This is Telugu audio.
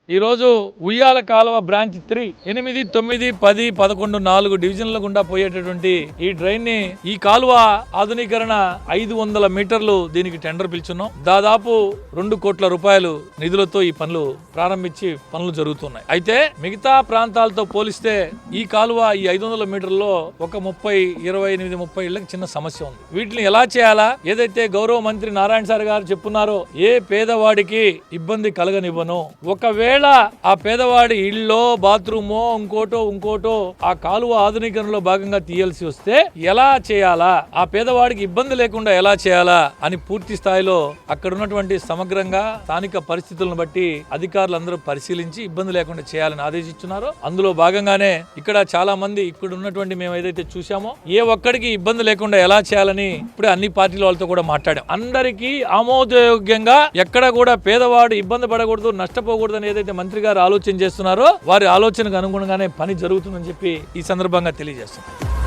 ఈరోజు ఉయ్యాల కాలువ బ్రాంచ్ 3 8, 9, 10, 11 4 డివిజన్ల గుండా పోయేటటువంటి ఈ డ్రైన్ ని ఈ కాలువ ఆధునీకరణ 500 మీటర్లు దీనికి టెండర్ పిలుచున్నాం. దాదాపు 2 కోట్ల రూపాయలు నిధులతో ఈ పనులు ప్రారంభించి పనులు జరుగుతున్నాయి. అయితే మిగతా ప్రాంతాలతో పోలిస్తే ఈ కాలువ ఈ 500 మీటర్లలో ఒక 30 ఇళ్లకు చిన్న సమస్య ఉంది. వీటిని ఎలా చేయాలా, ఏదైతే గౌరవ మంత్రి నారాయణ సార్ గారు చెప్పున్నారో ఏ పేదవాడికి ఇబ్బంది కలగనివ్వను, ఒకవేళ ఆ పేదవాడి ఇళ్ళో బాత్రూమో ఇంకోటో ఆ కాలువ ఆధునీకరణలో భాగంగా తీయాల్సి వస్తే ఎలా చేయాలా, ఆ పేదవాడికి ఇబ్బంది లేకుండా ఎలా చేయాలా అని పూర్తి స్థాయిలో అక్కడ ఉన్నటువంటి సమగ్రంగా స్థానిక పరిస్థితులను బట్టి అధికారులందరూ పరిశీలించి ఇబ్బంది లేకుండా చేయాలని ఆదేశిస్తున్నారు. అందులో భాగంగానే ఇక్కడ చాలా మంది ఇక్కడ ఉన్నటువంటి మేము ఏదైతే చూసామో ఏ ఒక్కడికి ఇబ్బంది లేకుండా ఎలా చేయాలని ఇప్పుడే అన్ని పార్టీల వాళ్ళతో కూడా మాట్లాడాం. అందరికీ ఆమోదయోగ్యంగా ఎక్కడ కూడా పేదవాడు ఇబ్బంది పడకూడదు, నష్టపోకూడదు అని ఏదైతే మంత్రి గారు ఆలోచన చేస్తున్నారో వారి ఆలోచనకు అనుగుణంగానే పని జరుగుతుందని చెప్పి ఈ సందర్భంగా తెలియజేస్తున్నారు.